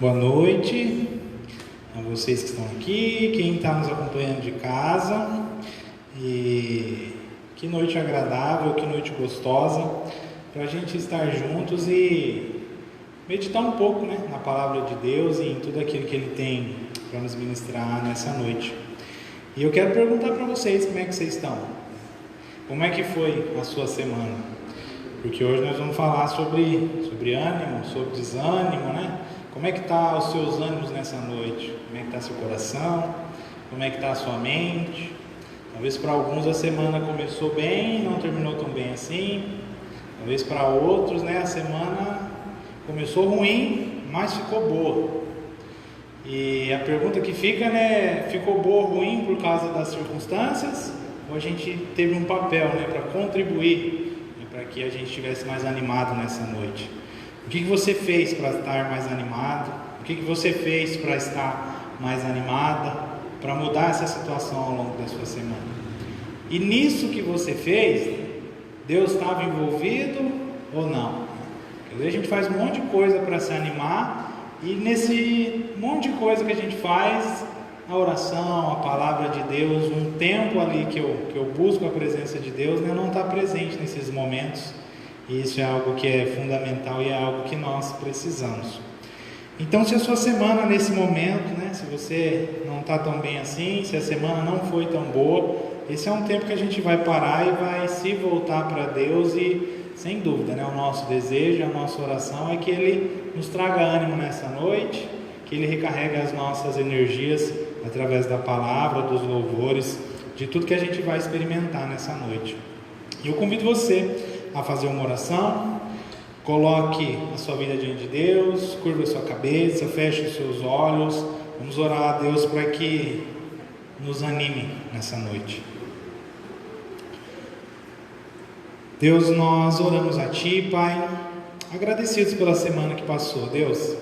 Boa noite a vocês que estão aqui, quem está nos acompanhando de casa. E que noite agradável, que noite gostosa para a gente estar juntos e meditar um pouco, na palavra de Deus e em tudo aquilo que Ele tem para nos ministrar nessa noite. E eu quero perguntar para vocês como é que vocês estão, como é que foi a sua semana, porque hoje nós vamos falar sobre ânimo, sobre desânimo, Como é que está os seus ânimos nessa noite? Como é que está seu coração? Como é que está a sua mente? Talvez para alguns a semana começou bem e não terminou tão bem assim. Talvez para outros, a semana começou ruim, mas ficou boa. E a pergunta que fica, ficou boa ou ruim por causa das circunstâncias? Ou a gente teve um papel, para contribuir, para que a gente estivesse mais animado nessa noite? O que você fez para estar mais animado? O que você fez para estar mais animada? Para mudar essa situação ao longo da sua semana? E nisso que você fez, Deus estava envolvido ou não? Quer dizer, a gente faz um monte de coisa para se animar, e nesse monte de coisa que a gente faz, a oração, a palavra de Deus, um tempo ali que eu busco a presença de Deus, não está presente nesses momentos. E isso é algo que é fundamental e é algo que nós precisamos. Então, se a sua semana nesse momento, se você não está tão bem assim, se a semana não foi tão boa, esse é um tempo que a gente vai parar e vai se voltar para Deus e, sem dúvida, o nosso desejo, a nossa oração é que Ele nos traga ânimo nessa noite, que Ele recarregue as nossas energias através da palavra, dos louvores, de tudo que a gente vai experimentar nessa noite. E eu convido você a fazer uma oração. Coloque a sua vida diante de Deus, curva a sua cabeça, feche os seus olhos. Vamos orar a Deus para que nos anime nessa noite. Deus, nós oramos a Ti, Pai, agradecidos pela semana que passou. Deus,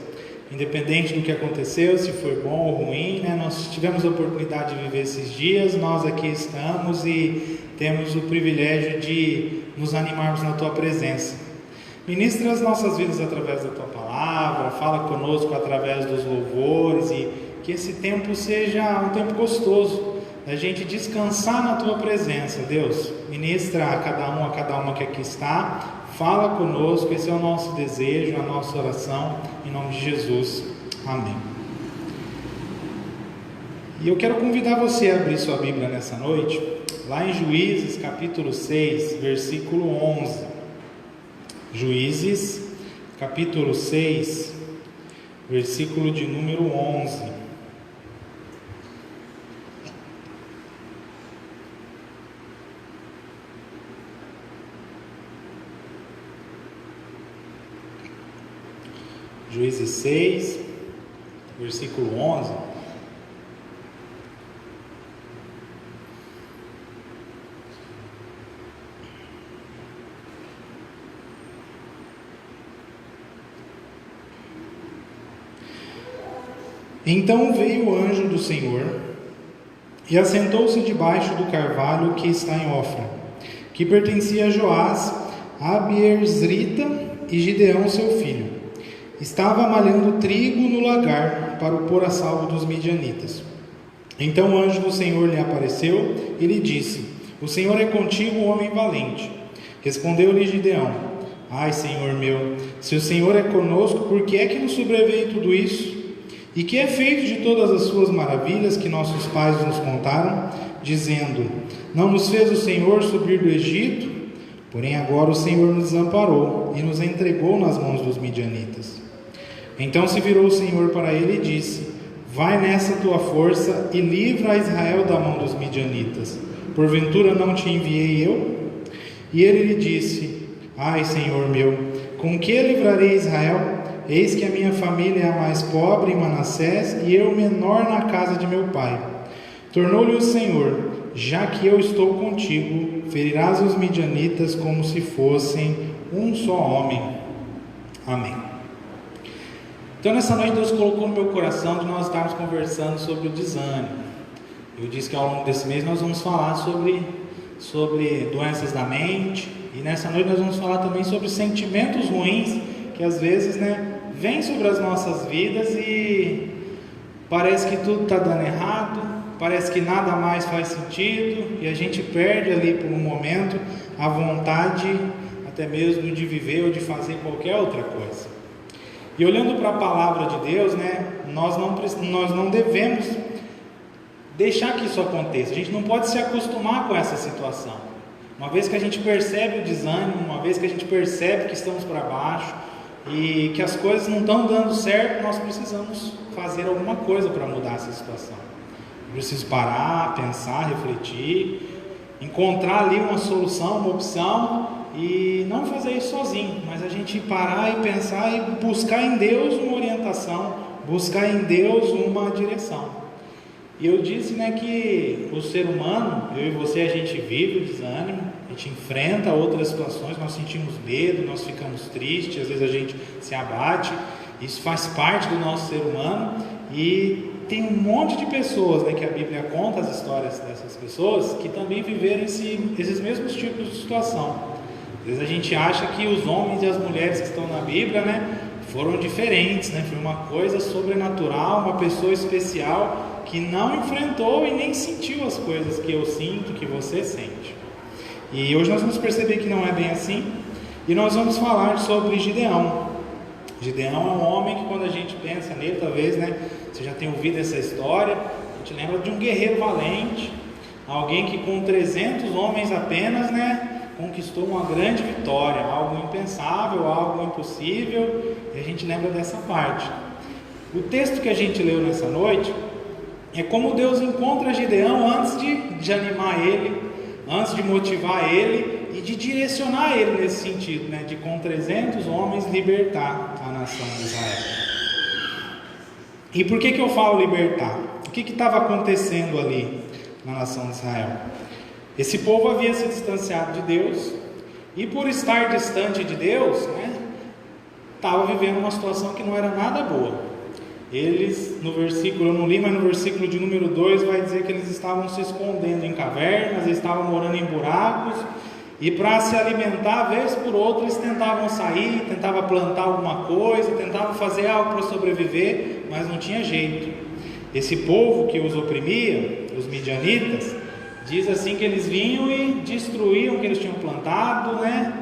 independente do que aconteceu, se foi bom ou ruim, nós tivemos a oportunidade de viver esses dias, nós aqui estamos e temos o privilégio de nos animarmos na Tua presença. Ministra as nossas vidas através da Tua palavra, fala conosco através dos louvores, e que esse tempo seja um tempo gostoso, da gente descansar na Tua presença. Deus, ministra a cada uma que aqui está, fala conosco, esse é o nosso desejo, a nossa oração, em nome de Jesus, amém. E eu quero convidar você a abrir sua Bíblia nessa noite, lá em Juízes capítulo 6, versículo 11. Juízes capítulo 6, versículo de número 11. Juízes 6, versículo 11. Então veio o anjo do Senhor e assentou-se debaixo do carvalho que está em Ofra, que pertencia a Joás, Abiezrita e Gideão seu filho. Estava malhando trigo no lagar para o pôr a salvo dos midianitas. Então o anjo do Senhor lhe apareceu e lhe disse: O Senhor é contigo, homem valente. Respondeu-lhe Gideão: Ai, Senhor meu, se o Senhor é conosco, por que é que nos sobreveio tudo isso? E que é feito de todas as suas maravilhas que nossos pais nos contaram, dizendo: Não nos fez o Senhor subir do Egito? Porém agora o Senhor nos desamparou e nos entregou nas mãos dos midianitas. Então se virou o Senhor para ele e disse: Vai nessa tua força e livra a Israel da mão dos midianitas. Porventura não te enviei eu? E ele lhe disse: Ai, Senhor meu, com que livrarei Israel? Eis que a minha família é a mais pobre em Manassés, e eu menor na casa de meu pai. Tornou-lhe o Senhor: Já que eu estou contigo, ferirás os midianitas como se fossem um só homem. Amém. Então nessa noite Deus colocou no meu coração de nós estarmos conversando sobre o desânimo. Eu disse que ao longo desse mês nós vamos falar sobre doenças da mente, e nessa noite nós vamos falar também sobre sentimentos ruins que às vezes vem sobre as nossas vidas e parece que tudo está dando errado, parece que nada mais faz sentido e a gente perde ali por um momento a vontade até mesmo de viver ou de fazer qualquer outra coisa. E olhando para a palavra de Deus, né, nós não devemos deixar que isso aconteça. A gente não pode se acostumar com essa situação. Uma vez que a gente percebe o desânimo, uma vez que a gente percebe que estamos para baixo e que as coisas não estão dando certo, nós precisamos fazer alguma coisa para mudar essa situação. Eu preciso parar, pensar, refletir, encontrar ali uma solução, uma opção, e não fazer isso sozinho, mas a gente parar e pensar e buscar em Deus uma orientação, buscar em Deus uma direção. E eu disse, né, que o ser humano, eu e você, a gente vive o desânimo, a gente enfrenta outras situações, nós sentimos medo, nós ficamos tristes, às vezes a gente se abate, isso faz parte do nosso ser humano. E tem um monte de pessoas, né, que a Bíblia conta as histórias dessas pessoas, que também viveram esses mesmos tipos de situação. Às vezes a gente acha que os homens e as mulheres que estão na Bíblia, né, foram diferentes, né? Foi uma coisa sobrenatural, uma pessoa especial que não enfrentou e nem sentiu as coisas que eu sinto, que você sente. E hoje nós vamos perceber que não é bem assim, e nós vamos falar sobre Gideão. Gideão é um homem que, quando a gente pensa nele, talvez, né, você já tenha ouvido essa história, a gente lembra de um guerreiro valente, alguém que com 300 homens apenas, né, conquistou uma grande vitória, algo impensável, algo impossível, e a gente lembra dessa parte. O texto que a gente leu nessa noite é como Deus encontra Gideão antes de animar ele, antes de motivar ele e de direcionar ele nesse sentido, né, de com 300 homens libertar a nação de Israel. E por que eu falo libertar? O que estava acontecendo ali na nação de Israel? Esse povo havia se distanciado de Deus, e por estar distante de Deus, né, estava vivendo uma situação que não era nada boa. Eles, no versículo, eu não li, mas no versículo de número 2 vai dizer que eles estavam se escondendo em cavernas, eles estavam morando em buracos, e para se alimentar, vez por outra, eles tentavam sair, tentavam plantar alguma coisa, tentavam fazer algo para sobreviver, mas não tinha jeito. Esse povo que os oprimia, os midianitas, diz assim que eles vinham e destruíam o que eles tinham plantado, né?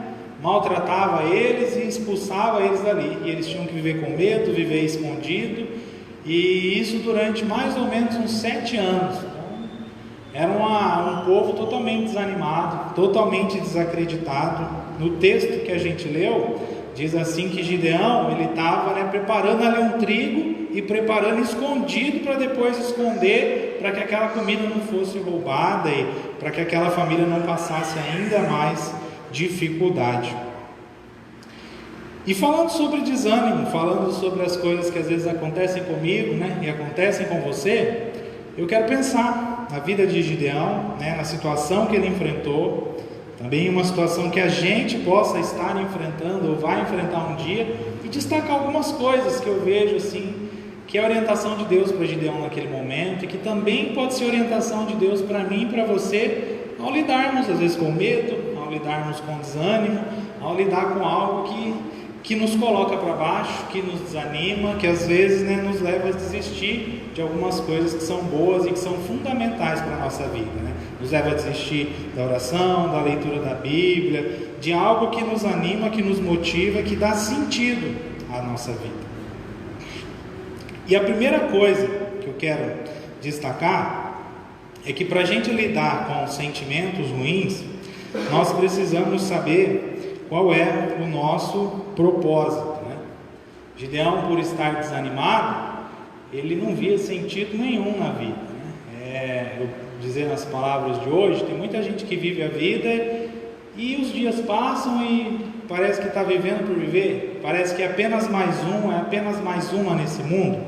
Maltratava eles e expulsava eles dali, e eles tinham que viver com medo, viver escondido, e isso durante mais ou menos uns 7 anos. Então, era um povo totalmente desanimado, totalmente desacreditado. No texto que a gente leu, diz assim que Gideão, ele estava, né, preparando ali um trigo e preparando escondido para depois esconder, para que aquela comida não fosse roubada e para que aquela família não passasse ainda mais dificuldade. E falando sobre desânimo, falando sobre as coisas que às vezes acontecem comigo, né, e acontecem com você, eu quero pensar na vida de Gideão, né, na situação que ele enfrentou, também uma situação que a gente possa estar enfrentando ou vai enfrentar um dia, e destacar algumas coisas que eu vejo assim, que é a orientação de Deus para Gideão naquele momento, e que também pode ser orientação de Deus para mim e para você, ao lidarmos às vezes com medo, ao lidarmos com desânimo, ao lidar com algo que nos coloca para baixo, que nos desanima, que às vezes, né, nos leva a desistir de algumas coisas que são boas e que são fundamentais para a nossa vida, né? Nos leva a desistir da oração, da leitura da Bíblia, de algo que nos anima, que nos motiva, que dá sentido à nossa vida. E a primeira coisa que eu quero destacar é que para a gente lidar com sentimentos ruins, nós precisamos saber qual é o nosso propósito, né? Gideão, por estar desanimado, ele não via sentido nenhum na vida, né? Eu dizer nas palavras de hoje, tem muita gente que vive a vida e os dias passam e parece que está vivendo por viver, parece que é apenas mais um, é apenas mais uma nesse mundo.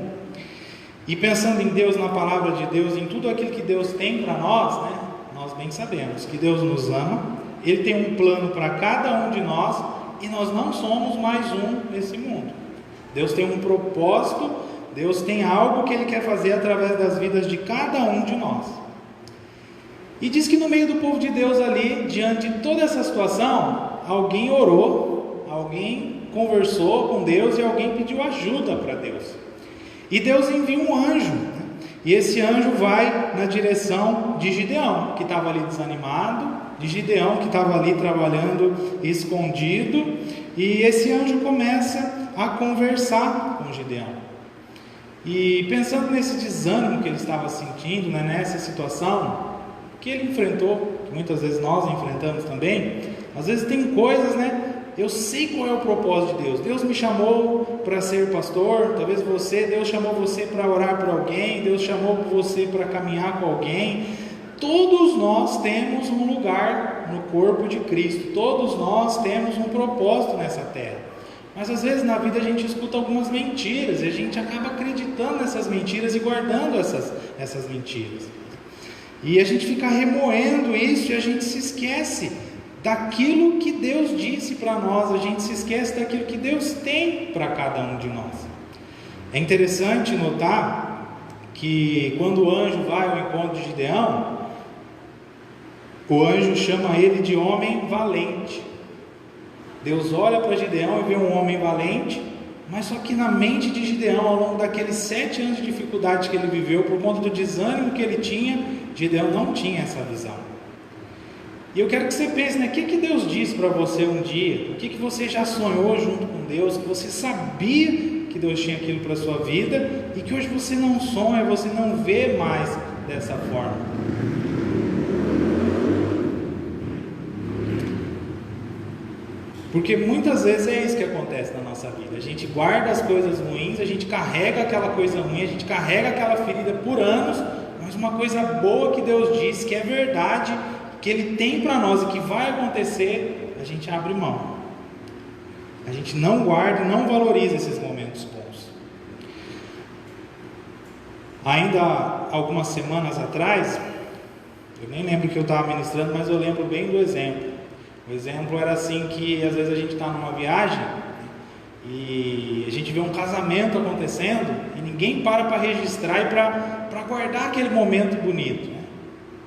E pensando em Deus, na palavra de Deus, em tudo aquilo que Deus tem para nós, né, nós bem sabemos que Deus nos ama, Ele tem um plano para cada um de nós e nós não somos mais um nesse mundo. Deus tem um propósito, Deus tem algo que Ele quer fazer através das vidas de cada um de nós. E diz que no meio do povo de Deus ali, diante de toda essa situação, alguém orou, alguém conversou com Deus e alguém pediu ajuda para Deus. E Deus envia um anjo, né? E esse anjo vai na direção de Gideão, que estava ali desanimado, de Gideão, que estava ali trabalhando escondido, e esse anjo começa a conversar com Gideão. E pensando nesse desânimo que ele estava sentindo, né, nessa situação que ele enfrentou, que muitas vezes nós enfrentamos também, às vezes tem coisas, né? Eu sei qual é o propósito de Deus. Deus me chamou para ser pastor. Talvez Deus chamou você para orar por alguém. Deus chamou você para caminhar com alguém. Todos nós temos um lugar no corpo de Cristo. Todos nós temos um propósito nessa terra. Mas às vezes na vida a gente escuta algumas mentiras e a gente acaba acreditando nessas mentiras e guardando essas mentiras. E a gente fica remoendo isso e a gente se esquece daquilo que Deus disse para nós, a gente se esquece daquilo que Deus tem para cada um de nós. É interessante notar que quando o anjo vai ao encontro de Gideão, o anjo chama ele de homem valente. Deus olha para Gideão e vê um homem valente, mas só que na mente de Gideão, ao longo daqueles 7 anos de dificuldade que ele viveu, por conta do desânimo que ele tinha, Gideão não tinha essa visão. E eu quero que você pense, né? O que Deus disse para você um dia? O que você já sonhou junto com Deus? Que você sabia que Deus tinha aquilo para a sua vida e que hoje você não sonha, você não vê mais dessa forma. Porque muitas vezes é isso que acontece na nossa vida. A gente guarda as coisas ruins, a gente carrega aquela coisa ruim, a gente carrega aquela ferida por anos, mas uma coisa boa que Deus disse, que é verdade, que Ele tem para nós e que vai acontecer, a gente abre mão. A gente não guarda, não valoriza esses momentos bons. Ainda algumas semanas atrás, eu nem lembro que eu estava ministrando, mas eu lembro bem do exemplo. O exemplo era assim, que às vezes a gente está numa viagem e a gente vê um casamento acontecendo e ninguém para registrar e para guardar aquele momento bonito, né?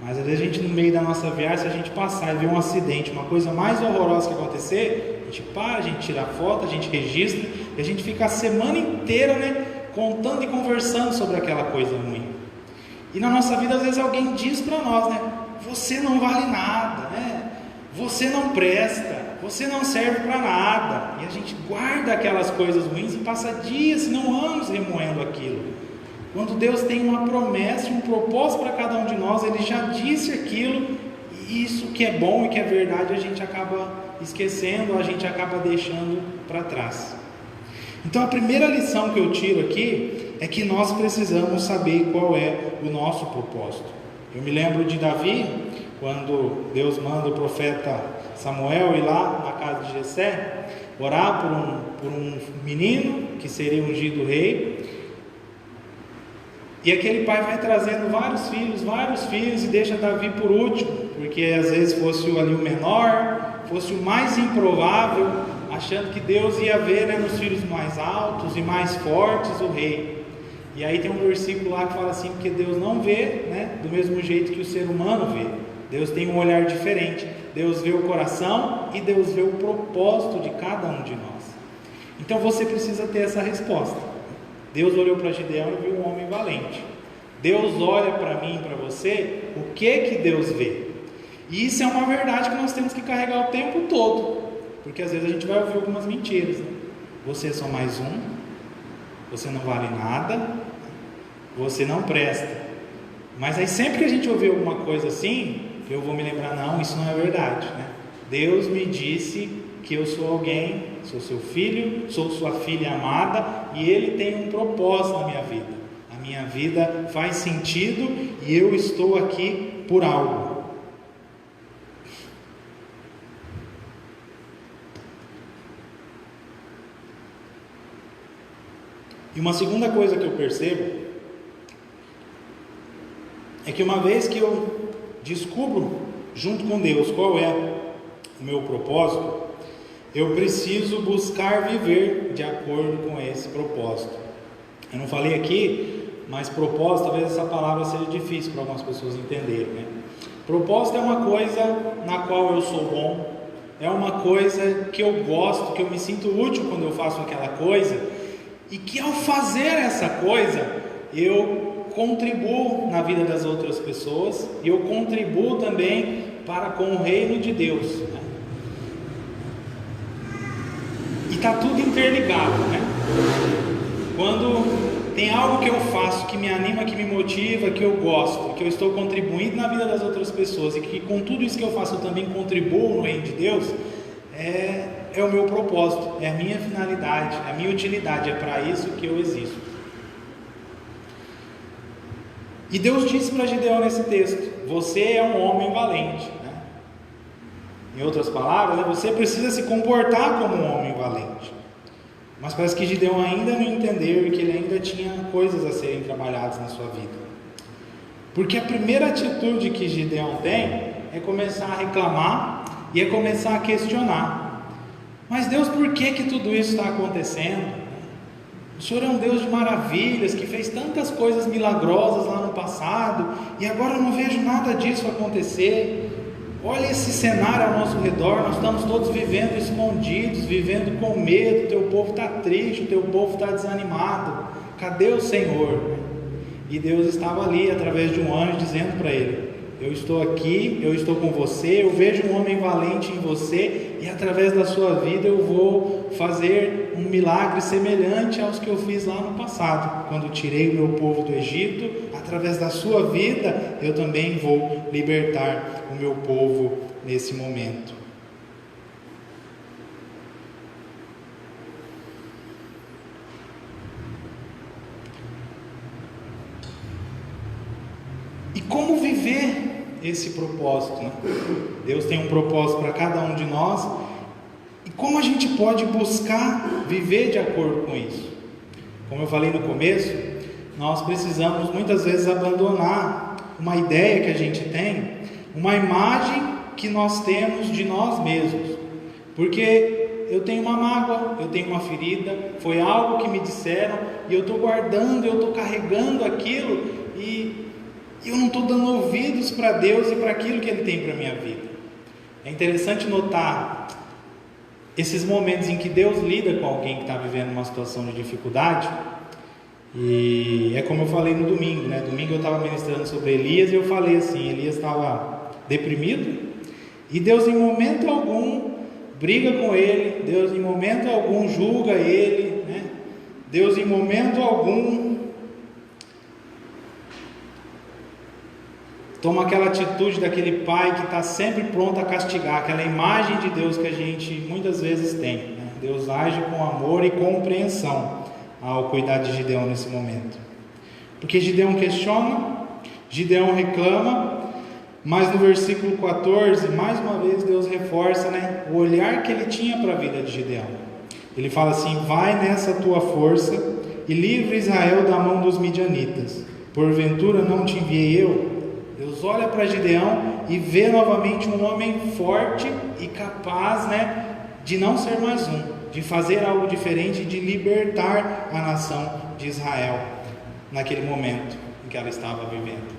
Mas às vezes a gente, no meio da nossa viagem, se a gente passar e ver um acidente, uma coisa mais horrorosa que acontecer, a gente para, a gente tira foto, a gente registra e a gente fica a semana inteira, né, contando e conversando sobre aquela coisa ruim. E na nossa vida às vezes alguém diz para nós, né, você não vale nada, né, você não presta, você não serve para nada. E a gente guarda aquelas coisas ruins e passa dias, se não anos, remoendo aquilo. Quando Deus tem uma promessa, um propósito para cada um de nós, Ele já disse aquilo, e isso que é bom e que é verdade, a gente acaba esquecendo, a gente acaba deixando para trás. Então a primeira lição que eu tiro aqui é que nós precisamos saber qual é o nosso propósito. Eu me lembro de Davi, quando Deus manda o profeta Samuel ir lá na casa de Jessé, orar por um menino que seria ungido rei. E aquele pai vai trazendo vários filhos e deixa Davi por último, porque às vezes fosse ali o menor, fosse o mais improvável, achando que Deus ia ver, né, nos filhos mais altos e mais fortes o rei. E aí tem um versículo lá que fala assim, porque Deus não vê, né, do mesmo jeito que o ser humano vê. Deus tem um olhar diferente. Deus vê o coração e Deus vê o propósito de cada um de nós. Então você precisa ter essa resposta. Deus olhou para Gideão e viu um homem valente. Deus olha para mim e para você, o que Deus vê? E isso é uma verdade que nós temos que carregar o tempo todo, porque às vezes a gente vai ouvir algumas mentiras, né? Você é só mais um, você não vale nada, você não presta. Mas aí sempre que a gente ouvir alguma coisa assim, eu vou me lembrar, não, isso não é verdade, né? Deus me disse que eu sou alguém, sou seu filho, sou sua filha amada, e Ele tem um propósito na minha vida. A minha vida faz sentido e eu estou aqui por algo. E uma segunda coisa que eu percebo é que uma vez que eu descubro junto com Deus qual é o meu propósito, eu preciso buscar viver de acordo com esse propósito. Eu não falei aqui, mas propósito, talvez essa palavra seja difícil para algumas pessoas entenderem, né? Propósito é uma coisa na qual eu sou bom, é uma coisa que eu gosto, que eu me sinto útil quando eu faço aquela coisa, e que ao fazer essa coisa, eu contribuo na vida das outras pessoas, e eu contribuo também para com o reino de Deus, né? E está tudo interligado, né? Quando tem algo que eu faço que me anima, que me motiva, que eu gosto, que eu estou contribuindo na vida das outras pessoas, e que com tudo isso que eu faço eu também contribuo no reino de Deus, é o meu propósito, é a minha finalidade, é a minha utilidade, é para isso que eu existo. E Deus disse para Gideão nesse texto: você é um homem valente, né? Em outras palavras, né, você precisa se comportar como um homem valente. Mas parece que Gideão ainda não entendeu, e que ele ainda tinha coisas a serem trabalhadas na sua vida. Porque a primeira atitude que Gideão tem é começar a reclamar e é começar a questionar: mas Deus, por que tudo isso está acontecendo? O Senhor é um Deus de maravilhas, que fez tantas coisas milagrosas lá no passado, e agora eu não vejo nada disso acontecer. Olha esse cenário ao nosso redor, nós estamos todos vivendo escondidos, vivendo com medo, o teu povo está triste, o teu povo está desanimado. Cadê o Senhor? E Deus estava ali através de um anjo dizendo para ele: eu estou aqui, eu estou com você, eu vejo um homem valente em você, e através da sua vida eu vou fazer um milagre semelhante aos que eu fiz lá no passado, quando tirei o meu povo do Egito. Através da sua vida eu também vou libertar o meu povo nesse momento. E como viver esse propósito, né? Deus tem um propósito para cada um de nós, e como a gente pode buscar viver de acordo com isso? Como eu falei no começo, nós precisamos muitas vezes abandonar uma ideia que a gente tem, uma imagem que nós temos de nós mesmos, porque eu tenho uma mágoa, eu tenho uma ferida, foi algo que me disseram, e eu estou guardando, eu estou carregando aquilo, e eu não estou dando ouvidos para Deus e para aquilo que Ele tem para a minha vida. É interessante notar esses momentos em que Deus lida com alguém que está vivendo uma situação de dificuldade. E é como eu falei no domingo, né? Domingo eu estava ministrando sobre Elias, e eu falei assim: Elias estava deprimido, e Deus em momento algum briga com ele, Deus em momento algum julga ele, né? Deus em momento algum toma aquela atitude daquele pai que está sempre pronto a castigar, aquela imagem de Deus que a gente muitas vezes tem, né? Deus age com amor e compreensão ao cuidar de Gideão nesse momento, porque Gideão questiona, Gideão reclama, mas no versículo 14, mais uma vez Deus reforça, né, o olhar que ele tinha para a vida de Gideão. Ele fala assim: vai nessa tua força e livra Israel da mão dos midianitas, porventura não te enviei eu? Deus olha para Gideão e vê novamente um homem forte e capaz, né, de não ser mais um, de fazer algo diferente, de libertar a nação de Israel naquele momento em que ela estava vivendo.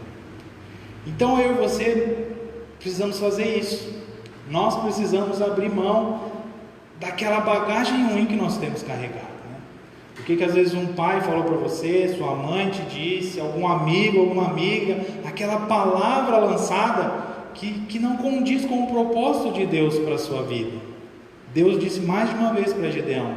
Então eu e você precisamos fazer isso. Nós precisamos abrir mão daquela bagagem ruim que nós temos carregado, né? O que às vezes um pai falou para você, sua mãe te disse, algum amigo, alguma amiga, aquela palavra lançada que não condiz com o propósito de Deus para a sua vida. Deus disse mais de uma vez para Gideão: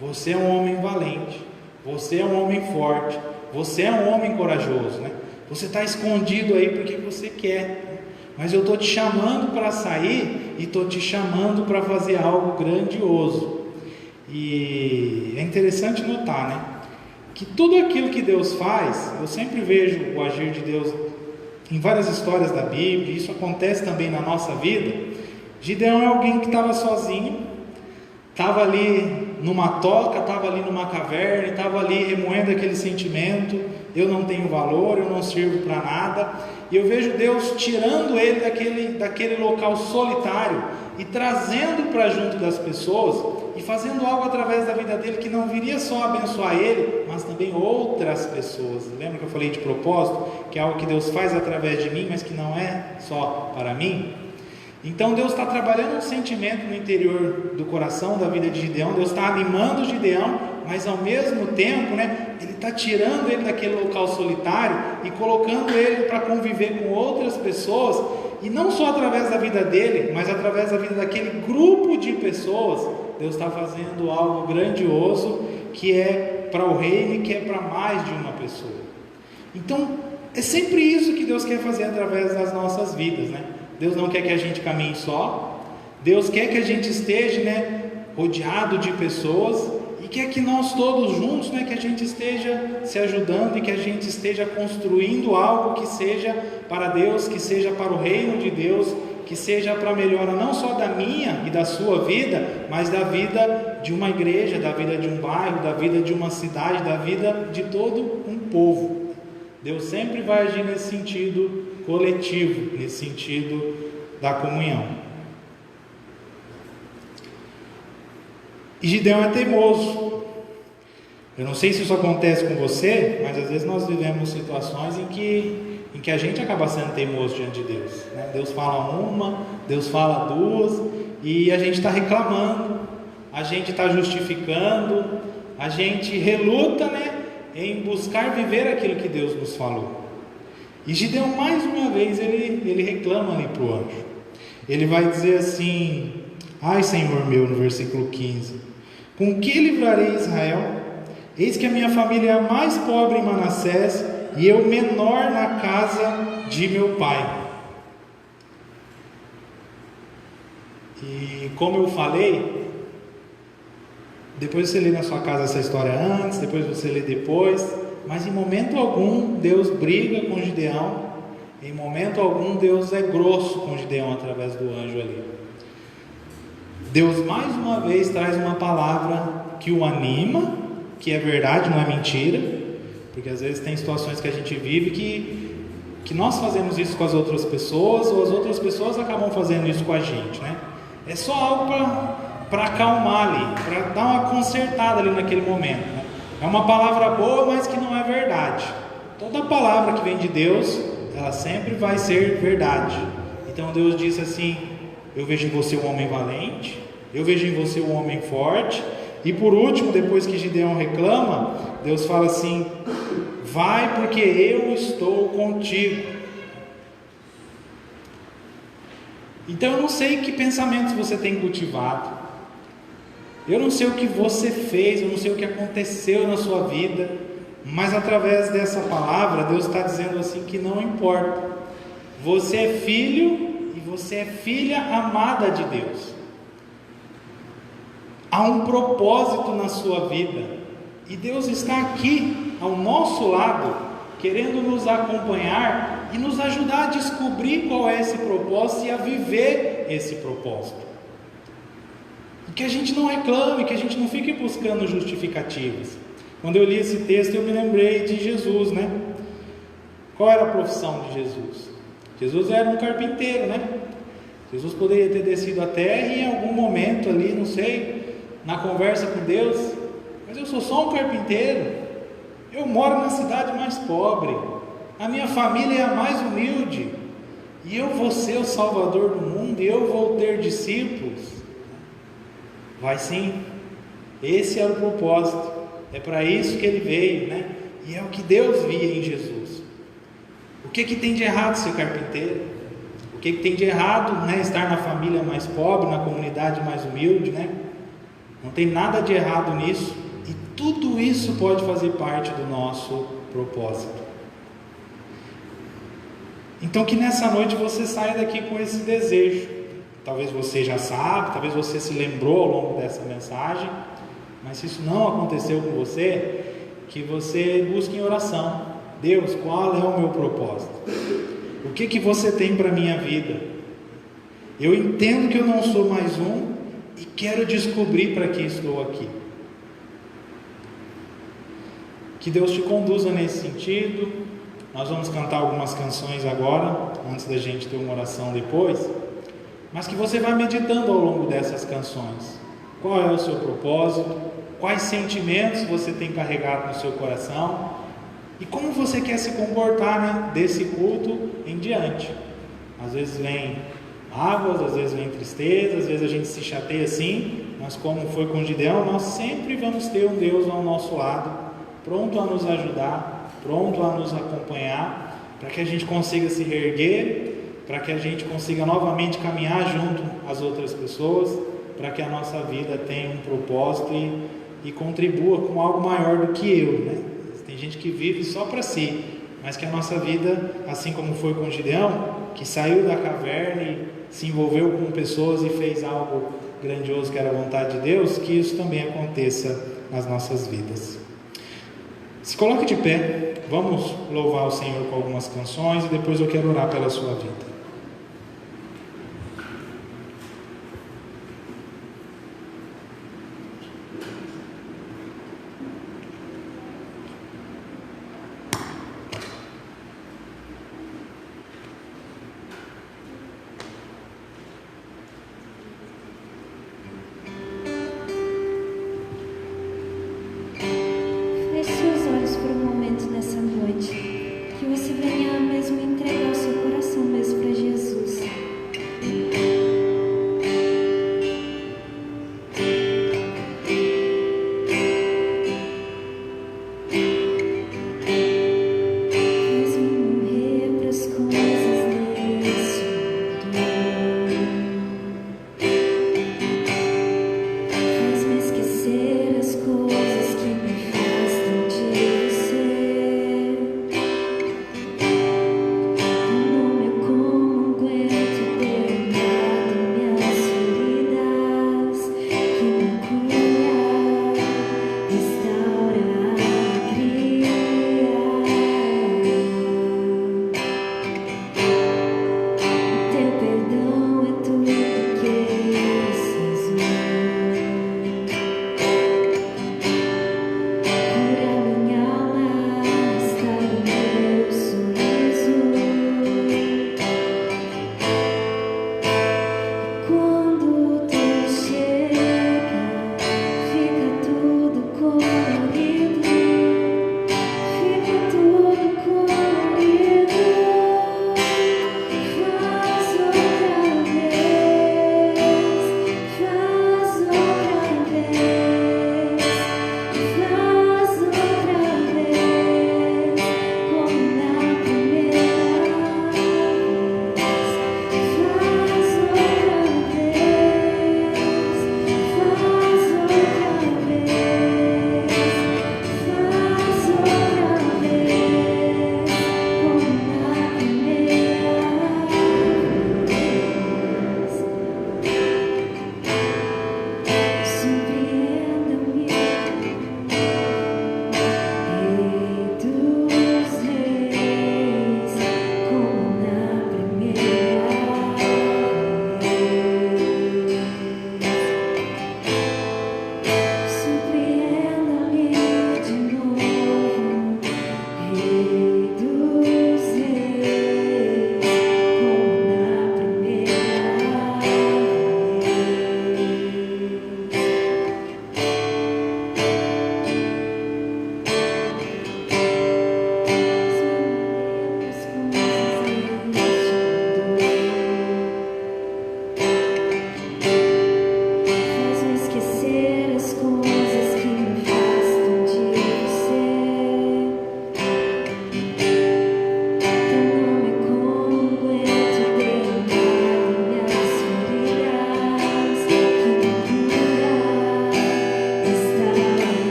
você é um homem valente, você é um homem forte, você é um homem corajoso, né? Você está escondido aí porque você quer, mas eu estou te chamando para sair, e estou te chamando para fazer algo grandioso. E é interessante notar, né, que tudo aquilo que Deus faz, eu sempre vejo o agir de Deus em várias histórias da Bíblia, e isso acontece também na nossa vida. Gideão é alguém que estava sozinho, estava ali numa toca, estava ali numa caverna, estava ali remoendo aquele sentimento: eu não tenho valor, eu não sirvo para nada. E eu vejo Deus tirando ele daquele local solitário e trazendo para junto das pessoas, e fazendo algo através da vida dele que não viria só abençoar ele, mas também outras pessoas. Lembra que eu falei de propósito? Que é algo que Deus faz através de mim, mas que não é só para mim. Então Deus está trabalhando um sentimento no interior do coração, da vida de Gideão. Deus está animando Gideão, mas ao mesmo tempo, Ele está tirando ele daquele local solitário e colocando ele para conviver com outras pessoas, e não só através da vida dele, mas através da vida daquele grupo de pessoas. Deus está fazendo algo grandioso, que é para o reino e que é para mais de uma pessoa. Então, é sempre isso que Deus quer fazer através das nossas vidas, Deus não quer que a gente caminhe só. Deus quer que a gente esteja, rodeado de pessoas, e quer que nós todos juntos, que a gente esteja se ajudando e que a gente esteja construindo algo que seja para Deus, que seja para o reino de Deus, que seja para a melhora não só da minha e da sua vida, mas da vida de uma igreja, da vida de um bairro, da vida de uma cidade, da vida de todo um povo. Deus sempre vai agir nesse sentido coletivo, nesse sentido da comunhão. E Gideão é teimoso. Eu não sei se isso acontece com você, mas às vezes nós vivemos situações em que a gente acaba sendo teimoso diante de Deus, Deus fala uma, Deus fala duas, e a gente está reclamando, a gente está justificando, a gente reluta, em buscar viver aquilo que Deus nos falou. E Gideão, mais uma vez, ele reclama ali para o anjo. Ele vai dizer assim: ai, Senhor meu, no versículo 15, com que livrarei Israel? Eis que a minha família é a mais pobre em Manassés, e eu menor na casa de meu pai. E como eu falei, depois você lê na sua casa essa história antes, depois você lê depois, mas em momento algum Deus briga com Gideão, em momento algum Deus é grosso com Gideão através do anjo ali. Deus mais uma vez traz uma palavra que o anima, que é verdade, não é mentira, porque às vezes tem situações que a gente vive que nós fazemos isso com as outras pessoas, ou as outras pessoas acabam fazendo isso com a gente, É só algo para acalmar ali, para dar uma consertada ali naquele momento, É uma palavra boa, mas que não é verdade. Toda palavra que vem de Deus, ela sempre vai ser verdade. Então Deus disse assim: eu vejo em você um homem valente, eu vejo em você um homem forte. E por último, depois que Gideão reclama, Deus fala assim: vai, porque eu estou contigo. Então eu não sei que pensamentos você tem cultivado, eu não sei o que você fez, eu não sei o que aconteceu na sua vida, mas através dessa palavra Deus está dizendo assim que não importa, você é filho e você é filha amada de Deus. Há um propósito na sua vida, e Deus está aqui ao nosso lado, querendo nos acompanhar e nos ajudar a descobrir qual é esse propósito e a viver esse propósito. E que a gente não reclame, que a gente não fique buscando justificativas. Quando eu li esse texto, eu me lembrei de Jesus, Qual era a profissão de Jesus? Jesus era um carpinteiro, Jesus poderia ter descido à terra e em algum momento ali, não sei, na conversa com Deus: mas eu sou só um carpinteiro, eu moro na cidade mais pobre, a minha família é a mais humilde, e eu vou ser o Salvador do mundo, e eu vou ter discípulos. Vai sim, esse era o propósito, é para isso que ele veio, e é o que Deus via em Jesus. O que tem de errado ser carpinteiro? O que tem de errado, estar na família mais pobre, na comunidade mais humilde, Não tem nada de errado nisso, e tudo isso pode fazer parte do nosso propósito. Então que nessa noite você saia daqui com esse desejo. Talvez você já sabe, talvez você se lembrou ao longo dessa mensagem, mas se isso não aconteceu com você, que você busque em oração: Deus, qual é o meu propósito? O que você tem para a minha vida? Eu entendo que eu não sou mais um, e quero descobrir para que estou aqui. Que Deus te conduza nesse sentido. Nós vamos cantar algumas canções agora, antes da gente ter uma oração depois, mas que você vá meditando ao longo dessas canções. Qual é o seu propósito? Quais sentimentos você tem carregado no seu coração? E como você quer se comportar, desse culto em diante? Às vezes vem mágoas, às vezes vem tristeza, às vezes a gente se chateia assim, mas como foi com Gideão, nós sempre vamos ter um Deus ao nosso lado, pronto a nos ajudar, pronto a nos acompanhar, para que a gente consiga se reerguer, para que a gente consiga novamente caminhar junto às outras pessoas, para que a nossa vida tenha um propósito e contribua com algo maior do que eu, né? Tem gente que vive só para si, mas que a nossa vida, assim como foi com Gideão, que saiu da caverna e se envolveu com pessoas e fez algo grandioso que era a vontade de Deus, que isso também aconteça nas nossas vidas. Se coloque de pé, vamos louvar o Senhor com algumas canções e depois eu quero orar pela sua vida. Nessa noite, que você venha mesmo entregar o seu coração mesmo para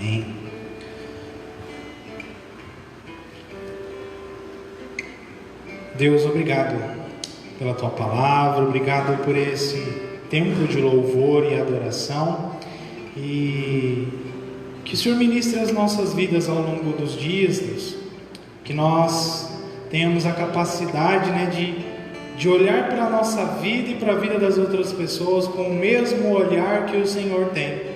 Amém. Deus, obrigado pela Tua palavra, obrigado por esse tempo de louvor e adoração, e que o Senhor ministre as nossas vidas ao longo dos dias, Deus, que nós tenhamos a capacidade, de olhar para a nossa vida e para a vida das outras pessoas com o mesmo olhar que o Senhor tem,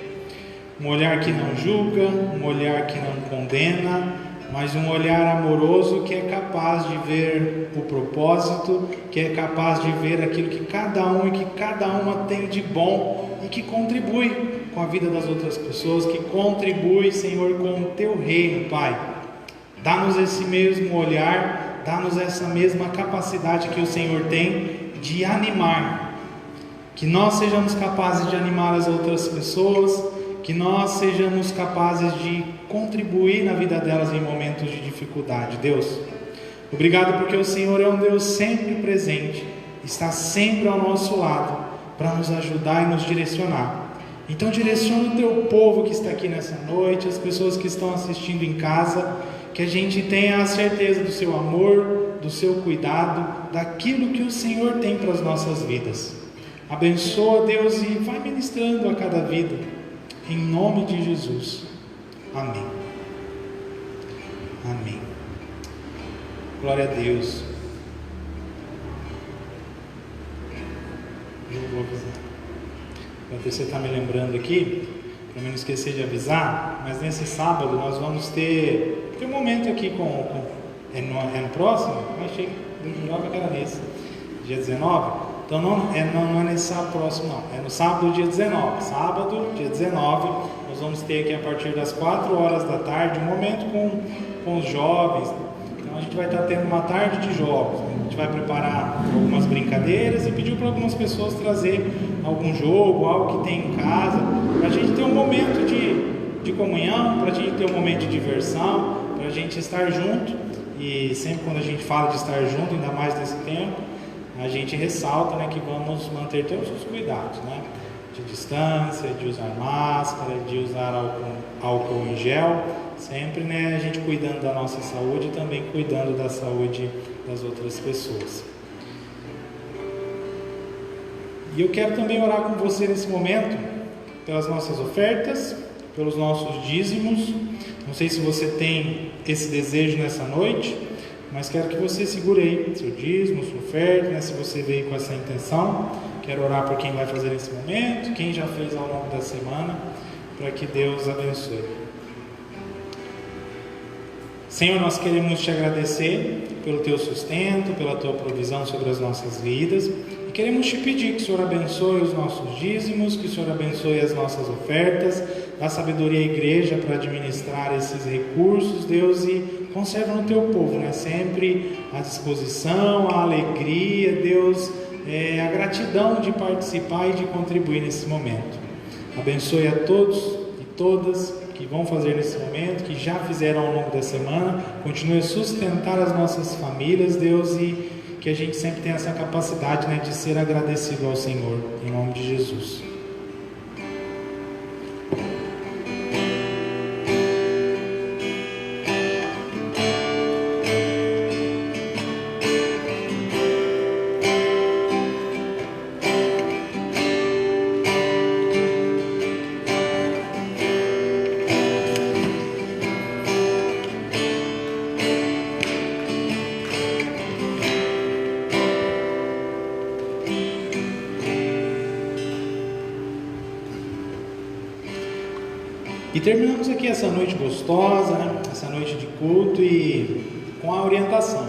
um olhar que não julga, um olhar que não condena, mas um olhar amoroso que é capaz de ver o propósito, que é capaz de ver aquilo que cada um e que cada uma tem de bom e que contribui com a vida das outras pessoas, que contribui, Senhor, com o Teu reino, Pai. Dá-nos esse mesmo olhar, dá-nos essa mesma capacidade que o Senhor tem de animar, que nós sejamos capazes de animar as outras pessoas, que nós sejamos capazes de contribuir na vida delas em momentos de dificuldade. Deus, obrigado porque o Senhor é um Deus sempre presente, está sempre ao nosso lado para nos ajudar e nos direcionar. Então direciona o Teu povo que está aqui nessa noite, as pessoas que estão assistindo em casa, que a gente tenha a certeza do Seu amor, do Seu cuidado, daquilo que o Senhor tem para as nossas vidas. Abençoa, Deus, e vai ministrando a cada vida. Em nome de Jesus. Amém. Amém. Glória a Deus. Eu vou avisar. Você está me lembrando aqui, para não esquecer de avisar, mas nesse sábado nós vamos ter um momento aqui é no próximo? Eu achei que jogava aquela nesse. Dia 19. Então não é nesse sábado próximo, não. É no sábado, dia 19. Sábado, dia 19, nós vamos ter aqui a partir das 4 horas da tarde um momento com os jovens. Então a gente vai estar tendo uma tarde de jogos. A gente vai preparar algumas brincadeiras e pedir para algumas pessoas trazer algum jogo, algo que tem em casa, para a gente ter um momento de comunhão, para a gente ter um momento de diversão, para a gente estar junto. E sempre quando a gente fala de estar junto, ainda mais nesse tempo, a gente ressalta, que vamos manter todos os cuidados, de distância, de usar máscara, de usar álcool em gel, sempre, a gente cuidando da nossa saúde e também cuidando da saúde das outras pessoas. E eu quero também orar com você nesse momento, pelas nossas ofertas, pelos nossos dízimos. Não sei se você tem esse desejo nessa noite, mas quero que você segure aí seu dízimo, sua oferta, se você veio com essa intenção. Quero orar por quem vai fazer nesse momento, quem já fez ao longo da semana, para que Deus abençoe. Senhor, nós queremos Te agradecer pelo Teu sustento, pela Tua provisão sobre as nossas vidas, e queremos Te pedir que o Senhor abençoe os nossos dízimos, que o Senhor abençoe as nossas ofertas, dá sabedoria à igreja para administrar esses recursos, Deus, e conserva no Teu povo, sempre a disposição, a alegria, Deus, a gratidão de participar e de contribuir nesse momento. Abençoe a todos e todas que vão fazer nesse momento, que já fizeram ao longo da semana. Continue a sustentar as nossas famílias, Deus, e que a gente sempre tenha essa capacidade, de ser agradecido ao Senhor, em nome de Jesus. E terminamos aqui essa noite gostosa, essa noite de culto, e com a orientação,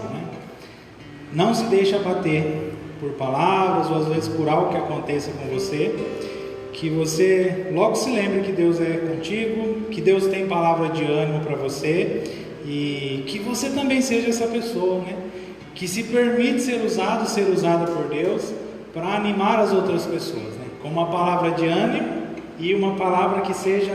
Não se deixe abater por palavras ou às vezes por algo que aconteça com você, que você logo se lembre que Deus é contigo, que Deus tem palavra de ânimo para você, e que você também seja essa pessoa, que se permite ser usada por Deus para animar as outras pessoas, com uma palavra de ânimo e uma palavra que seja,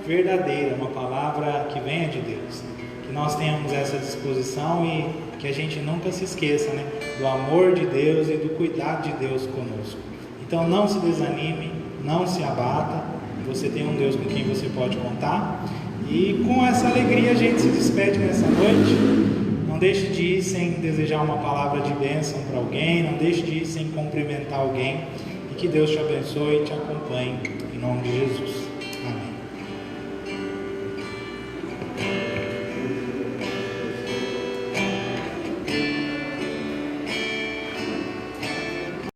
verdadeira, uma palavra que venha de Deus, que nós tenhamos essa disposição e que a gente nunca se esqueça, do amor de Deus e do cuidado de Deus conosco. Então não se desanime, não se abata, você tem um Deus com quem você pode contar, E com essa alegria a gente se despede nessa noite. Não deixe de ir sem desejar uma palavra de bênção para alguém, não deixe de ir sem cumprimentar alguém, e que Deus te abençoe e te acompanhe, em nome de Jesus.